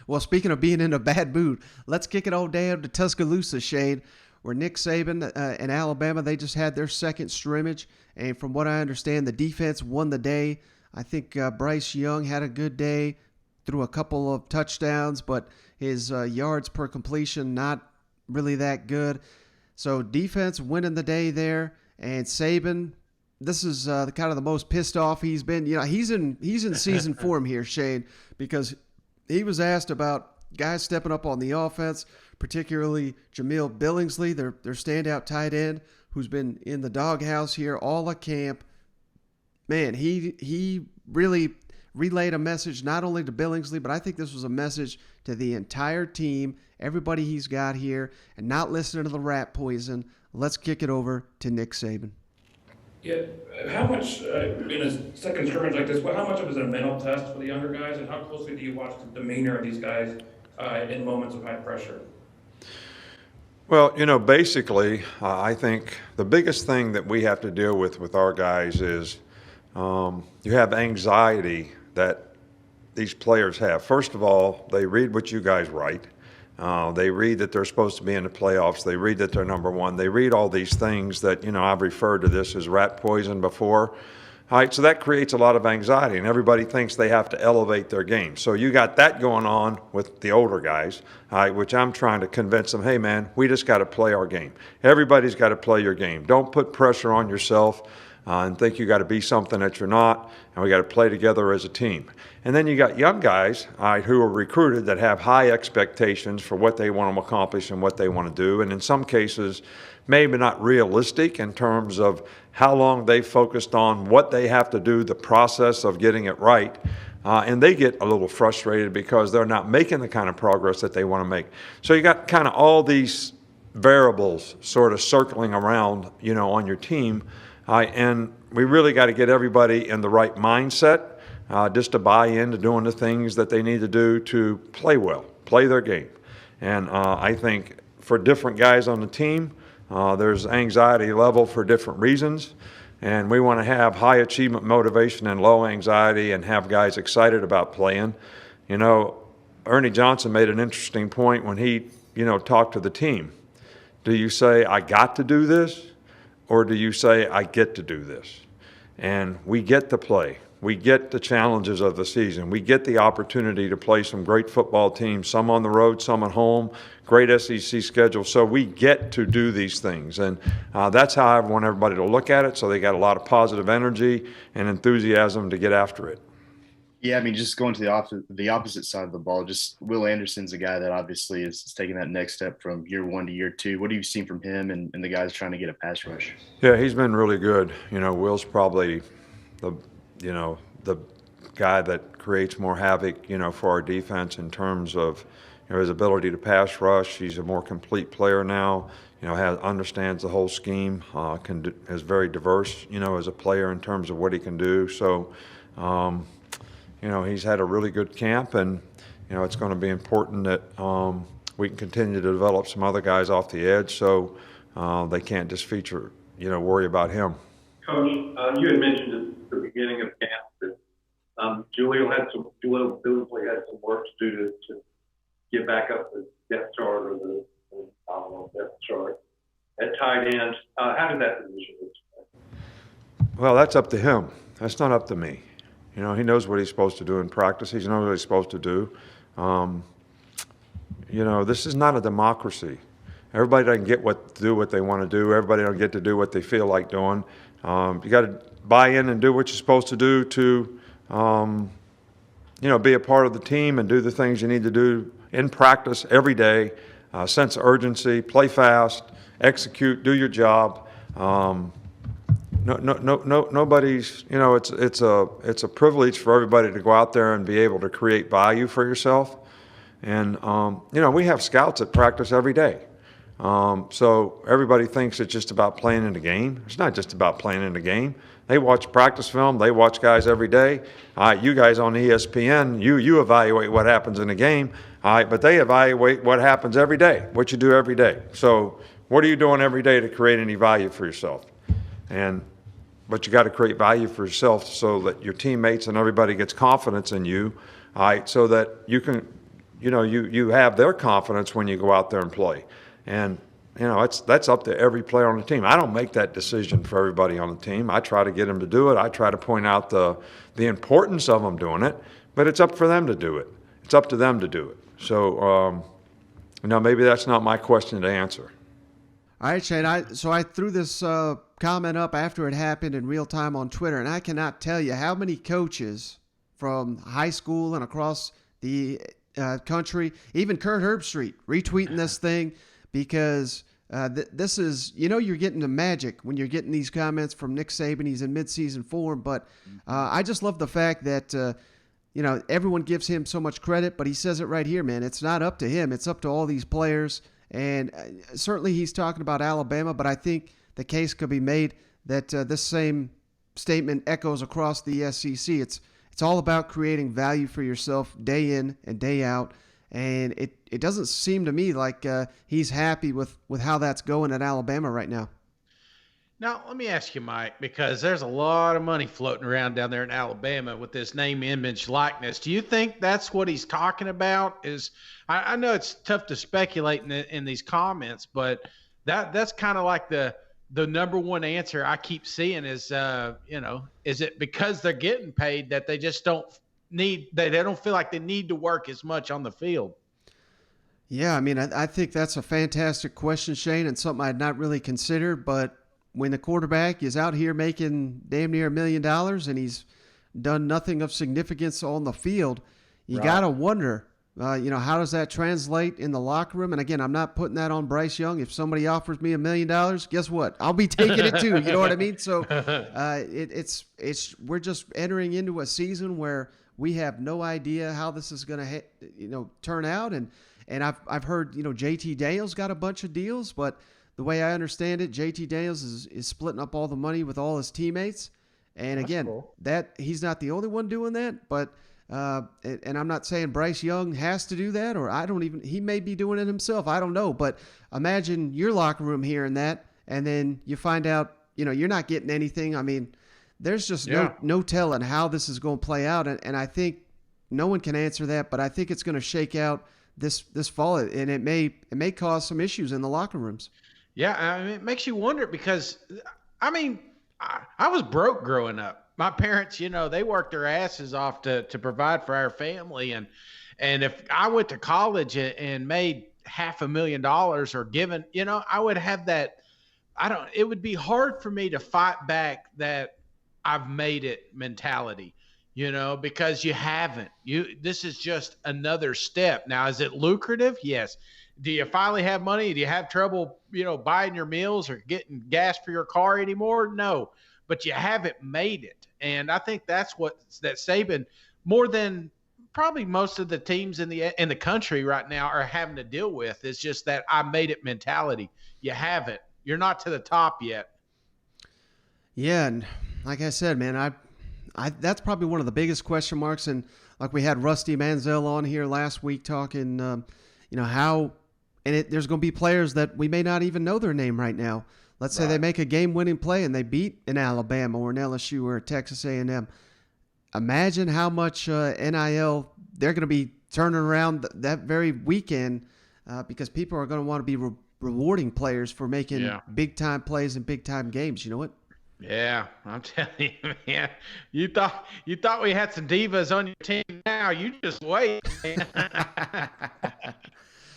Well, speaking of being in a bad mood, let's kick it all down to Tuscaloosa, Shane, where Nick Saban and Alabama, they just had their second scrimmage. And from what I understand, the defense won the day. I think Bryce Young had a good day, threw a couple of touchdowns, but his yards per completion not really that good. So defense winning the day there. And Saban, this is kind of the most pissed off he's been. You know, he's in season form here, Shane, because he was asked about guys stepping up on the offense, particularly Jamil Billingsley, their standout tight end, who's been in the doghouse here all at camp. Man, he really relayed a message not only to Billingsley, but I think this was a message to the entire team, everybody he's got here, and not listening to the rat poison. Let's kick it over to Nick Saban. Yeah, how much in a second scrimmage like this? How much of it is a mental test for the younger guys, and how closely do you watch the demeanor of these guys in moments of high pressure? Well, basically, I think the biggest thing that we have to deal with our guys is you have anxiety that these players have. First of all, they read what you guys write. They read that they're supposed to be in the playoffs. They read that they're number one. They read all these things that, I've referred to this as rat poison before. All right, so that creates a lot of anxiety, and everybody thinks they have to elevate their game. So you got that going on with the older guys, all right, which I'm trying to convince them, hey, man, we just got to play our game. Everybody's got to play your game. Don't put pressure on yourself and think you got to be something that you're not, and we got to play together as a team. And then you got young guys who are recruited that have high expectations for what they want to accomplish and what they want to do, and in some cases maybe not realistic in terms of how long they focused on what they have to do, the process of getting it right, and they get a little frustrated because they're not making the kind of progress that they want to make. So you got kind of all these variables sort of circling around, on your team. And we really got to get everybody in the right mindset just to buy into doing the things that they need to do to play well, play their game. And I think for different guys on the team, there's anxiety level for different reasons. And we want to have high achievement motivation and low anxiety and have guys excited about playing. Ernie Johnson made an interesting point when he, talked to the team. Do you say, I got to do this? Or do you say, I get to do this? And we get to play. We get the challenges of the season. We get the opportunity to play some great football teams, some on the road, some at home, great SEC schedule. So we get to do these things. And that's how I want everybody to look at it. So they got a lot of positive energy and enthusiasm to get after it. Yeah, I mean, just going to the opposite side of the ball, just Will Anderson's a guy that obviously is taking that next step from year one to year two. What have you seen from him and the guys trying to get a pass rush? Yeah, he's been really good. Will's probably the guy that creates more havoc, for our defense in terms of his ability to pass rush. He's a more complete player now. Understands the whole scheme. Is very diverse, as a player in terms of what he can do. So. He's had a really good camp, and, it's going to be important that we can continue to develop some other guys off the edge so they can't just worry about him. Coach, you had mentioned at the beginning of camp that Julio Billingsley had some work to do to get back up the depth chart or the depth chart at tight end. How did that position look? Well, that's up to him. That's not up to me. He knows what he's supposed to do in practice. He knows what he's supposed to do. This is not a democracy. Everybody doesn't do what they want to do. Everybody don't get to do what they feel like doing. You got to buy in and do what you're supposed to do to, be a part of the team and do the things you need to do in practice every day. Sense of urgency, play fast, execute, do your job. Nobody's. It's a privilege for everybody to go out there and be able to create value for yourself. And we have scouts at practice every day. So everybody thinks it's just about playing in the game. It's not just about playing in the game. They watch practice film. They watch guys every day. You guys on ESPN, you evaluate what happens in the game. But they evaluate what happens every day, what you do every day. So what are you doing every day to create any value for yourself? But you got to create value for yourself so that your teammates and everybody gets confidence in you, so that you can you have their confidence when you go out there and play. And, that's up to every player on the team. I don't make that decision for everybody on the team. I try to get them to do it. I try to point out the importance of them doing it, but it's up for them to do it. It's up to them to do it. So, maybe that's not my question to answer. All right, Shane. So I threw this comment up after it happened in real time on Twitter, and I cannot tell you how many coaches from high school and across the country, even Kurt Herbstreit, retweeting this thing because this is, you're getting the magic when you're getting these comments from Nick Saban. He's in midseason form, but I just love the fact that everyone gives him so much credit, but he says it right here, man. It's not up to him. It's up to all these players. And certainly he's talking about Alabama, but I think the case could be made that this same statement echoes across the SEC. It's all about creating value for yourself day in and day out. And it doesn't seem to me like he's happy with how that's going at Alabama right now. Now, let me ask you, Mike, because there's a lot of money floating around down there in Alabama with this name, image, likeness. Do you think that's what he's talking about? I know it's tough to speculate in these comments, but that's kind of like the number one answer I keep seeing is, is it because they're getting paid that they just don't they don't feel like they need to work as much on the field? Yeah, I mean, I think that's a fantastic question, Shane, and something I'd not really considered, but when the quarterback is out here making damn near $1 million and he's done nothing of significance on the field, you got to wonder, how does that translate in the locker room? And again, I'm not putting that on Bryce Young. If somebody offers me $1 million, guess what? I'll be taking it too. You know what I mean? So we're just entering into a season where we have no idea how this is going to turn out. And I've heard JT Daniels got a bunch of deals, but the way I understand it, JT Daniels is splitting up all the money with all his teammates. And again, cool. That he's not the only one doing that, but and I'm not saying Bryce Young has to do that, or he may be doing it himself. I don't know. But imagine your locker room hearing that, and then you find out, you're not getting anything. I mean, there's just no telling how this is going to play out. And I think no one can answer that, but I think it's going to shake out this fall, and it may cause some issues in the locker rooms. Yeah, I mean, it makes you wonder because, I mean, I was broke growing up. My parents, they worked their asses off to provide for our family. And if I went to college and made $500,000 or given, I would have that. It would be hard for me to fight back that I've made it mentality, because you haven't. This is just another step. Now, is it lucrative? Yes. Do you finally have money? Do you have trouble, buying your meals or getting gas for your car anymore? No, but you haven't made it. And I think that's that Saban, more than probably most of the teams in the country right now are having to deal with. It's just that I made it mentality. You haven't. You're not to the top yet. Yeah, and like I said, man, I that's probably one of the biggest question marks. And like we had Rusty Manziel on here last week talking, how. And there's going to be players that we may not even know their name right now. Let's say they make a game-winning play and they beat an Alabama or an LSU or a Texas A&M. Imagine how much NIL they're going to be turning around that very weekend because people are going to want to be rewarding players for making big-time plays in big-time games. You know what? Yeah, I'm telling you, man. You thought we had some divas on your team. Now you just wait.